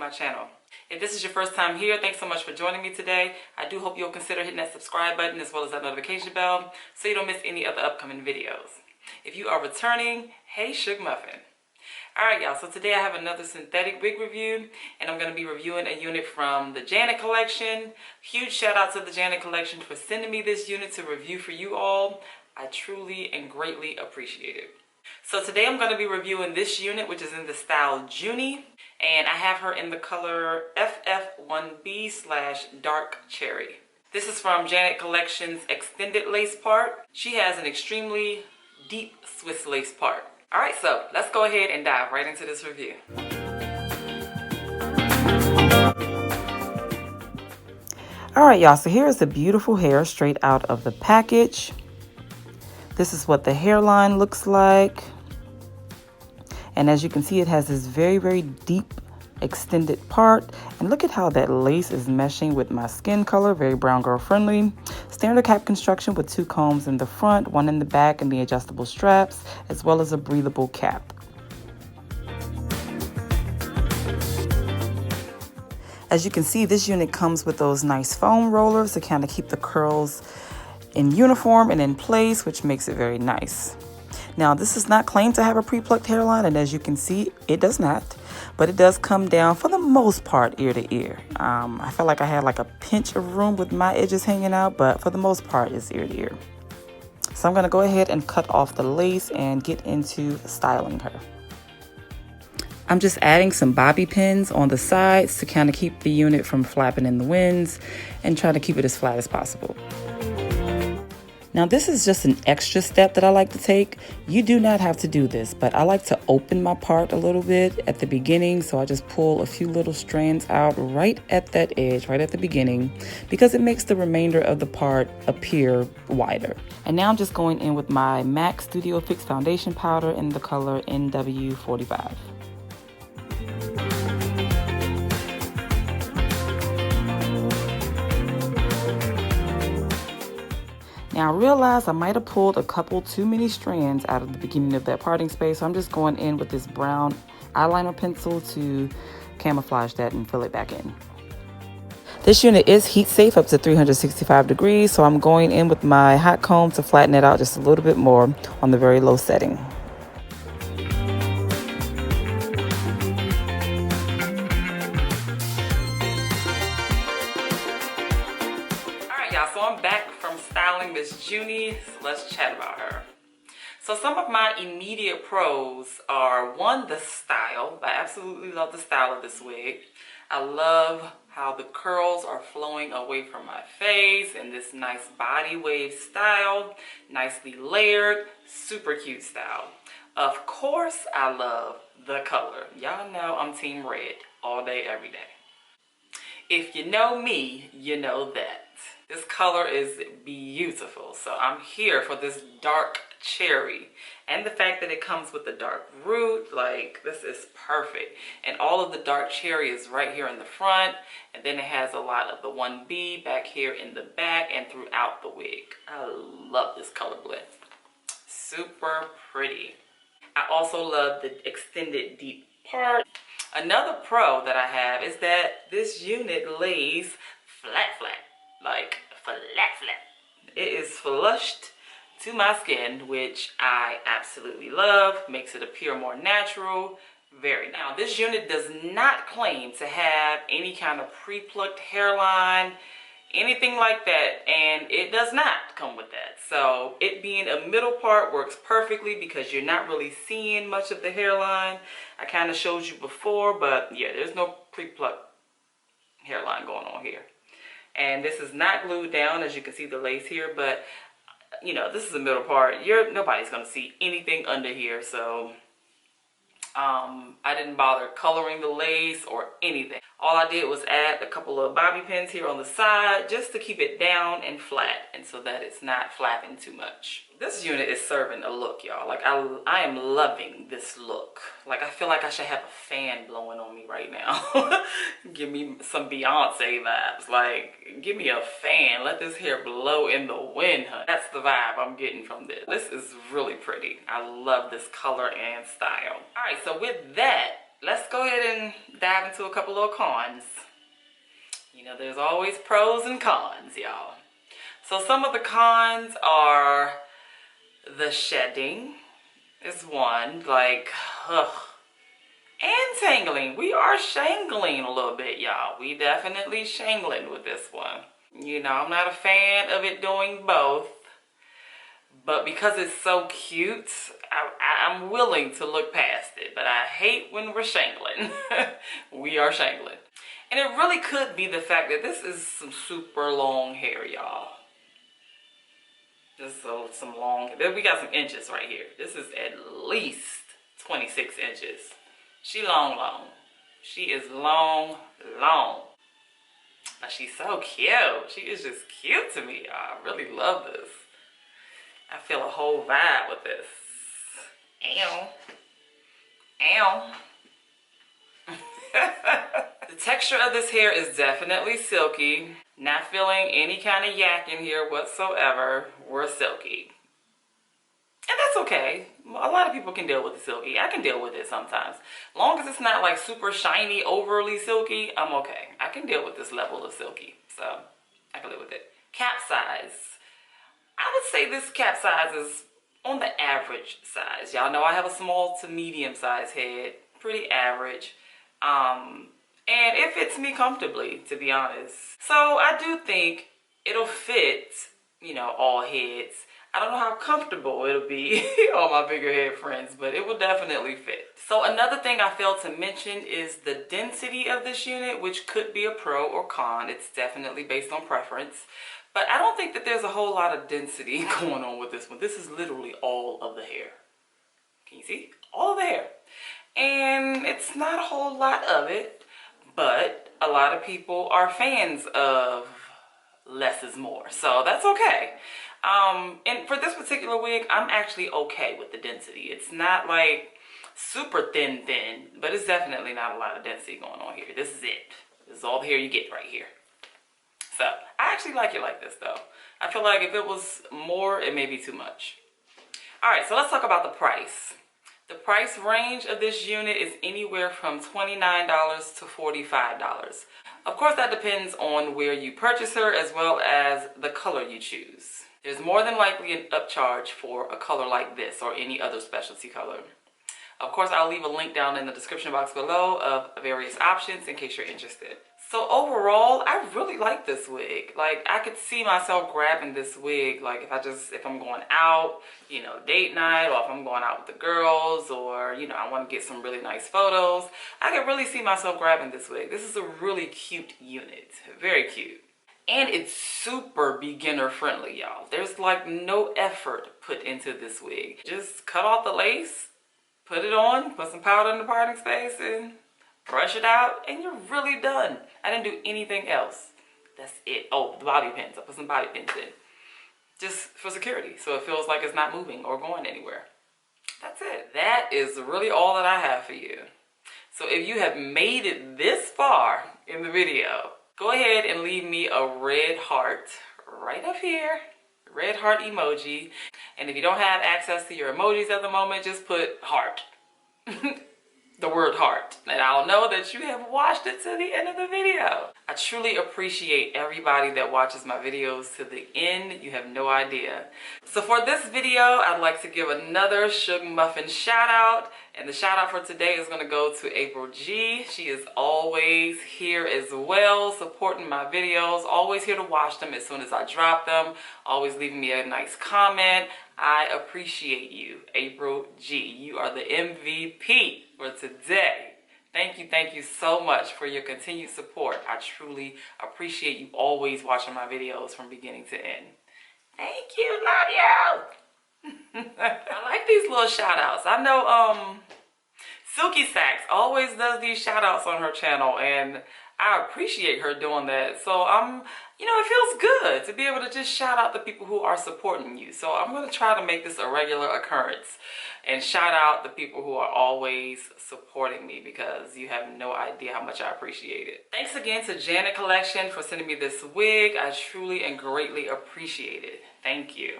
my channel. If this is your first time here, thanks so much for joining me today. I do hope you'll consider hitting that subscribe button as well as that notification bell so you don't miss any other upcoming videos. If you are returning, hey Shug Muffin. Alright y'all, so today I have another synthetic wig review, and I'm going to be reviewing a unit from the Janet collection. Huge shout out to the Janet collection for sending me this unit to review for you all. I truly and greatly appreciate it. So today I'm going to be reviewing this unit, which is in the style Junny, and I have her in the color FF1B/dark cherry. This is from Janet Collection's extended lace part. She has an extremely deep Swiss lace part. Alright, so let's go ahead and dive right into this review. Alright y'all, so here is the beautiful hair straight out of the package. This is what the hairline looks like. And as you can see, it has this very, very deep extended part. And look at how that lace is meshing with my skin color, very brown girl friendly. Standard cap construction with 2 combs in the front, 1 in the back, and the adjustable straps, as well as a breathable cap. As you can see, this unit comes with those nice foam rollers to kind of keep the curls in uniform and in place, which makes it very nice. Now, this is not claimed to have a pre-plucked hairline, and as you can see, it does not, but it does come down for the most part ear to ear. I felt like I had like a pinch of room with my edges hanging out, but for the most part, it's ear to ear. So I'm gonna go ahead and cut off the lace and get into styling her. I'm just adding some bobby pins on the sides to kind of keep the unit from flapping in the winds and try to keep it as flat as possible. Now this is just an extra step that I like to take. You do not have to do this, but I like to open my part a little bit at the beginning. So I just pull a few little strands out right at that edge, right at the beginning, because it makes the remainder of the part appear wider. And now I'm just going in with my MAC Studio Fix Foundation Powder in the color NW45. Now I realized I might have pulled a couple too many strands out of the beginning of that parting space, so I'm just going in with this brown eyeliner pencil to camouflage that and fill it back in. This unit is heat safe up to 365 degrees, so I'm going in with my hot comb to flatten it out just a little bit more on the very low setting. So I'm back from styling Miss Junny, so let's chat about her. So some of my immediate pros are, 1, the style. I absolutely love the style of this wig. I love how the curls are flowing away from my face in this nice body wave style, nicely layered, super cute style. Of course, I love the color. Y'all know I'm team red all day, every day. If you know me, you know that. This color is beautiful, so I'm here for this dark cherry. And the fact that it comes with the dark root, like, this is perfect. And all of the dark cherry is right here in the front, and then it has a lot of the 1B back here in the back and throughout the wig. I love this color blend. Super pretty. I also love the extended deep part. Another pro that I have is that this unit lays flat, like flat. It is flushed to my skin, which I absolutely love. Makes it appear more natural. Very nice. Now, this unit does not claim to have any kind of pre-plucked hairline, anything like that, and it does not come with that. So it being a middle part works perfectly because you're not really seeing much of the hairline. I kind of showed you before, but yeah, there's no pre-plucked hairline going on here. And this is not glued down, as you can see the lace here, but you know, this is the middle part. Nobody's gonna see anything under here, so I didn't bother coloring the lace or anything. All I did was add a couple of bobby pins here on the side just to keep it down and flat, and so that it's not flapping too much. This unit is serving a look, y'all. Like, I am loving this look. Like, I feel like I should have a fan blowing on me right now. Give me some Beyonce vibes. Like, give me a fan. Let this hair blow in the wind, huh? That's the vibe I'm getting from this. This is really pretty. I love this color and style. All right, so with that, let's go ahead and dive into a couple of cons. You know, there's always pros and cons, y'all. So some of the cons are the shedding is one, like, ugh. And tangling. We are shangling a little bit, y'all. We definitely shangling with this one. You know, I'm not a fan of it doing both. But because it's so cute, I'm willing to look past it. But I hate when we're shangling. We are shangling. And it really could be the fact that this is some super long hair, y'all. Just some long, we got some inches right here. This is at least 26 inches. She long. She is long. But she's so cute. She is just cute to me, y'all. I really love this. I feel a whole vibe with this. Ow. Ow. The texture of this hair is definitely silky. Not feeling any kind of yak in here whatsoever. We're silky. And that's okay. A lot of people can deal with the silky. I can deal with it sometimes. Long as it's not like super shiny, overly silky, I'm okay. I can deal with this level of silky. So I can live with it. Cap size. I would say this cap size is on the average size. Y'all know I have a small to medium size head. Pretty average. And it fits me comfortably, to be honest. So I do think it'll fit, you know, all heads. I don't know how comfortable it'll be on my bigger head friends, but it will definitely fit. So another thing I failed to mention is the density of this unit, which could be a pro or con. It's definitely based on preference. But I don't think that there's a whole lot of density going on with this one. This is literally all of the hair. Can you see? All of the hair. And it's not a whole lot of it, but a lot of people are fans of less is more. So that's okay. And for this particular wig, I'm actually okay with the density. It's not like super thin, but it's definitely not a lot of density going on here. This is it. This is all the hair you get right here. So I actually like it like this though. I feel like if it was more, it may be too much. All right, so let's talk about the price. The price range of this unit is anywhere from $29 to $45. Of course, that depends on where you purchase her as well as the color you choose. There's more than likely an upcharge for a color like this or any other specialty color. Of course, I'll leave a link down in the description box below of various options in case you're interested. So overall, I really like this wig. Like, I could see myself grabbing this wig, like if I'm going out, you know, date night, or if I'm going out with the girls, or, you know, I want to get some really nice photos. I could really see myself grabbing this wig. This is a really cute unit. Very cute. And it's super beginner friendly, y'all. There's like no effort put into this wig. Just cut off the lace, put it on, put some powder in the parting space, and brush it out, and you're really done. I didn't do anything else. That's it. Oh, the bobby pins. I put some bobby pins in. Just for security, so it feels like it's not moving or going anywhere. That's it. That is really all that I have for you. So if you have made it this far in the video, go ahead and leave me a red heart right up here. Red heart emoji. And if you don't have access to your emojis at the moment, just put heart. The word heart, and I'll know that you have watched it to the end of the video. I truly appreciate everybody that watches my videos to the end. You have no idea. So for this video, I'd like to give another Shug Muffin shout out, and the shout out for today is going to go to April G. She is always here as well, supporting my videos, always here to watch them as soon as I drop them, always leaving me a nice comment. I appreciate you, April G. You are the MVP for today. Thank you so much for your continued support. I truly appreciate you always watching my videos from beginning to end. Thank you, love you. I like these little shout outs. I know Silky Sacks always does these shout outs on her channel, and I appreciate her doing that. So you know, it feels good to be able to just shout out the people who are supporting you. So I'm going to try to make this a regular occurrence and shout out the people who are always supporting me, because you have no idea how much I appreciate it. Thanks again to Janet Collection for sending me this wig. I truly and greatly appreciate it. Thank you.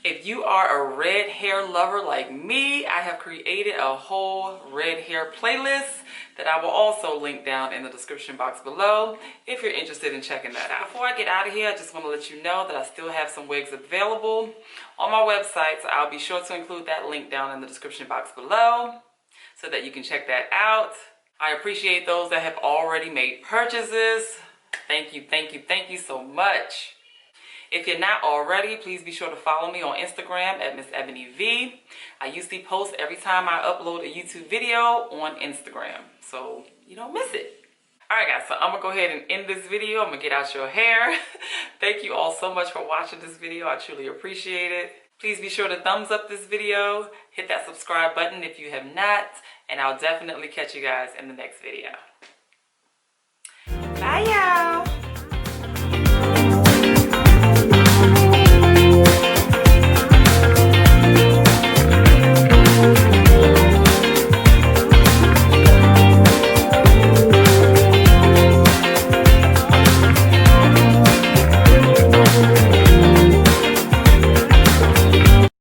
If you are a red hair lover like me, I have created a whole red hair playlist that I will also link down in the description box below if you're interested in checking that out. Before I get out of here, I just want to let you know that I still have some wigs available on my website, so I'll be sure to include that link down in the description box below so that you can check that out. I appreciate those that have already made purchases. Thank you, thank you, thank you so much. If you're not already, please be sure to follow me on Instagram at MsEbonyVee. I usually post every time I upload a YouTube video on Instagram, so you don't miss it. Alright guys, so I'm going to go ahead and end this video. I'm going to get out your hair. Thank you all so much for watching this video. I truly appreciate it. Please be sure to thumbs up this video. Hit that subscribe button if you have not. And I'll definitely catch you guys in the next video. Bye y'all!